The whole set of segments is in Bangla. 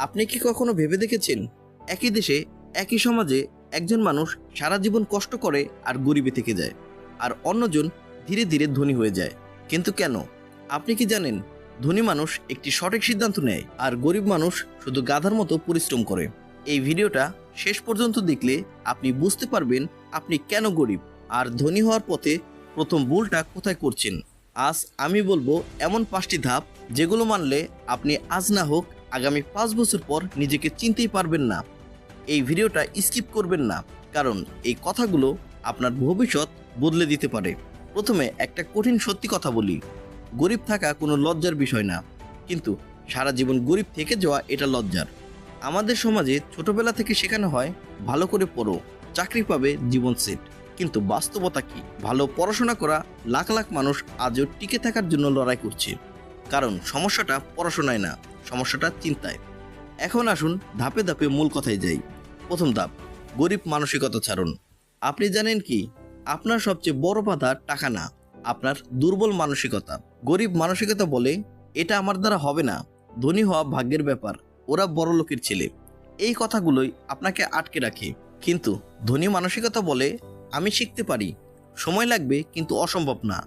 আপনি কি কখনো ভেবে দেখেছেন, একই দেশে একই সমাজে একজন মানুষ সারা জীবন কষ্ট করে আর গরিবে থেকে যায়, আর অন্যজন ধীরে ধীরে ধনী হয়ে যায়? কিন্তু কেন? আপনি কি জানেন, ধনী মানুষ একটি সঠিক সিদ্ধান্ত নেয় আর গরিব মানুষ শুধু গাধার মতো পরিশ্রম করে? এই ভিডিওটা শেষ পর্যন্ত দেখলে আপনি বুঝতে পারবেন আপনি কেন গরিব আর ধনী হওয়ার পথে প্রথম ভুলটা কোথায় করছেন। আজ আমি বলবো এমন 5টি ধাপ যেগুলো মানলে আপনি আজ না হোক আগামী 5 বছর পর নিজেকে চিনতেই পারবেন না। এই ভিডিওটা স্কিপ করবেন না, কারণ এই কথাগুলো আপনার ভবিষ্যৎ বদলে দিতে পারে। প্রথমে একটা কঠিন সত্যি কথা বলি, গরিব থাকা কোনো লজ্জার বিষয় না, কিন্তু সারা জীবন গরিব থেকে যাওয়া এটা লজ্জার। আমাদের সমাজে ছোটবেলা থেকে শেখানো হয় ভালো করে পড়ো, চাকরি পাবে, জীবন সেট। কিন্তু বাস্তবতা কি? ভালো পড়াশোনা করা লাখ লাখ মানুষ আজও টিকে থাকার জন্য লড়াই করছে, কারণ সমস্যাটা পড়াশোনায় না, সমস্যাটা চিন্তায়। এখন আসুন ধাপে ধাপে মূল কথায় যাই। প্রথম ধাপ, গরিব মানসিকতা ছাড়ুন। আপনি জানেন কি, আপনার সবচেয়ে বড় বাধা টাকা না, আপনার দুর্বল মানসিকতা। গরিব মানসিকতা বলে এটা আমার দ্বারা হবে না, ধনী হওয়া ভাগ্যের ব্যাপার, ওরা বড় লোকের ছেলে। এই কথাগুলোই আপনাকে আটকে রাখে। কিন্তু ধনী মানসিকতা বলে আমি শিখতে পারি, সময় লাগবে কিন্তু অসম্ভব না,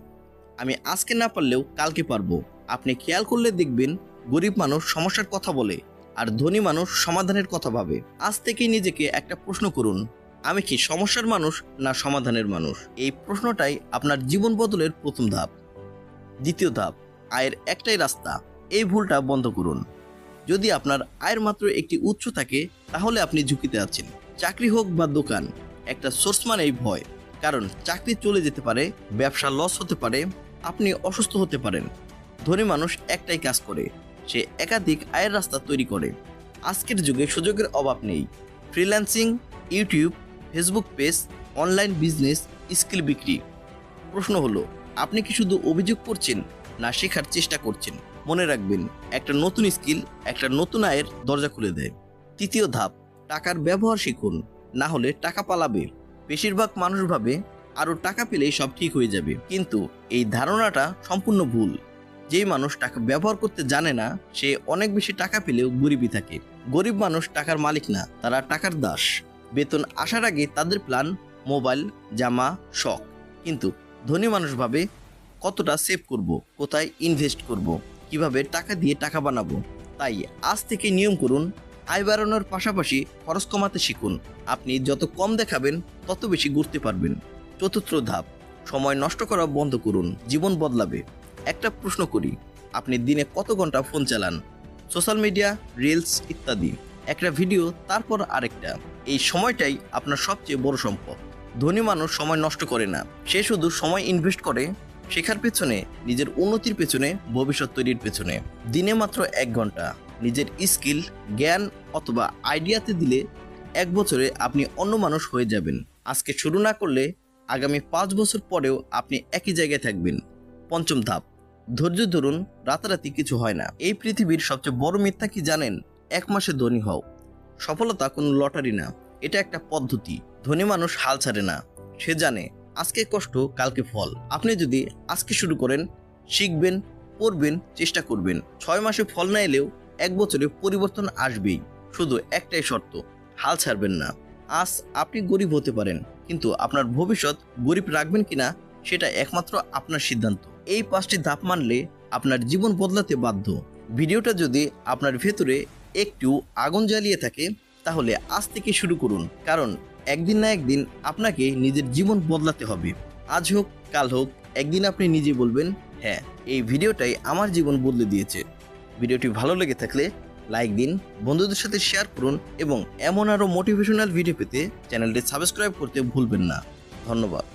আমি আজকে না পারলেও কালকে পারবো। আপনি খেয়াল করলে দেখবেন, গরিব মানুষ সমস্যার কথা বলে আর ধনী মানুষ সমাধানের কথা ভাবে। আজ থেকেই নিজেকে একটা প্রশ্ন করুন, আমি কি সমস্যার মানুষ না সমাধানের মানুষ? এই প্রশ্নটাই আপনার জীবন বদলের প্রথম ধাপ। দ্বিতীয় ধাপ, আয়ের একটাই রাস্তা। এই ভুলটা বন্ধ করুন। যদি আপনার আয়ের মাত্র একটি উৎস থাকে, তাহলে আপনি ঝুঁকিতে আছেন। চাকরি হোক বা দোকান, একটা সোর্স মানেই ভয়, কারণ চাকরি চলে যেতে পারে, ব্যবসা লস হতে পারে, আপনি অসুস্থ হতে পারেন। ধনী মানুষ একটাই কাজ করে, সে একাধিক আয়ের রাস্তা তৈরি করে। আজকের যুগে সুযোগের অভাব নেই। Freelancing, YouTube, Facebook page, online business, skill বিক্রি। প্রশ্ন হলো, আপনি কি শুধু অভিযোগ করছেন না শেখার চেষ্টা করছেন? মনে রাখবেন, একটা নতুন স্কিল একটা নতুন আয়ের দরজা খুলে দেয়। তৃতীয় ধাপ, টাকার ব্যবহার শিখুন, না হলে টাকা পালাবে। বেশিরভাগ মানুষ ভাবে আরও টাকা পেলেই সব ঠিক হয়ে যাবে, কিন্তু এই ধারণাটা সম্পূর্ণ ভুল। যেই মানুষ টাকা ব্যবহার করতে জানে না, সে অনেক বেশি টাকা পেলেও গরিবই থাকে। গরিব মানুষ টাকার মালিক না, তারা টাকার দাস। বেতন আসার আগে তাদের প্ল্যান, মোবাইল, জামা, শখ। কিন্তু ধনী মানুষ ভাবে কতটা সেভ করব, কোথায় ইনভেস্ট করব, কিভাবে টাকা দিয়ে টাকা বানাবো। তাই আজ থেকে নিয়ম করুন, আয় বাড়ানোর পাশাপাশি খরচ কমাতে শিখুন। আপনি যত কম দেখাবেন তত বেশি ঘুরতে পারবেন। চতুর্থ ধাপ, সময় নষ্ট করা বন্ধ করুন, জীবন বদলাবে। একটা প্রশ্ন করি, আপনি দিনে কত ঘন্টা ফোন চালান? সোশ্যাল মিডিয়া, রিলস ইত্যাদি, একটা ভিডিও তারপর আরেকটা। এই সময়টাই আপনার সবচেয়ে বড় সম্পদ। ধনী মানুষ সময় নষ্ট করে না, সে শুধু সময় ইনভেস্ট করে শেখার পেছনে, নিজের উন্নতির পেছনে, ভবিষ্যৎ তৈরির পেছনে। দিনে মাত্র 1 ঘন্টা নিজের স্কিল, জ্ঞান অথবা আইডিয়াতে দিলে 1 বছরে আপনি অন্য মানুষ হয়ে যাবেন। আজকে শুরু না করলে আগামী 5 বছর পরেও আপনি একই জায়গায় থাকবেন। পঞ্চম ধাপ, ধৈর্য ধরুন, রাতারাতি কিছু হয় না। এই পৃথিবীর সবচেয়ে বড় মিথ্যা কি জানেন? 1 মাসে ধনী হও। সফলতা কোনো লটারি না, এটা একটা পদ্ধতি। ধনী মানুষ হাল ছাড়ে না, সে জানে আজকে কষ্ট কালকে ফল। আপনি যদি আজকে শুরু করেন, শিখবেন, পড়বেন, চেষ্টা করবেন, 6 মাসে ফল না এলেও 1 বছরে পরিবর্তন আসবেই। শুধু একটাই শর্ত, হাল ছাড়বেন না। আজ আপনি গরিব হতে পারেন, কিন্তু আপনার ভবিষ্যৎ গরিব রাখবেন কিনা সেটা একমাত্র আপনার সিদ্ধান্ত। এই 5টি ধাপ মানলে আপনার জীবন বদলাতে বাধ্য। ভিডিওটা যদি আপনার ভেতরে একটু আগুন জ্বালিয়ে থাকে, তাহলে আজ থেকে শুরু করুন, কারণ একদিন না একদিন আপনাকে নিজের জীবন বদলাতে হবে। আজ হোক কাল হোক, একদিন আপনি নিজে বলবেন, হ্যাঁ, এই ভিডিওটাই আমার জীবন বদলে দিয়েছে। ভিডিওটি ভালো লেগে থাকলে লাইক দিন, বন্ধুদের সাথে শেয়ার করুন, এবং এমন আরও মোটিভেশনাল ভিডিও পেতে চ্যানেলটি সাবস্ক্রাইব করতে ভুলবেন না। ধন্যবাদ।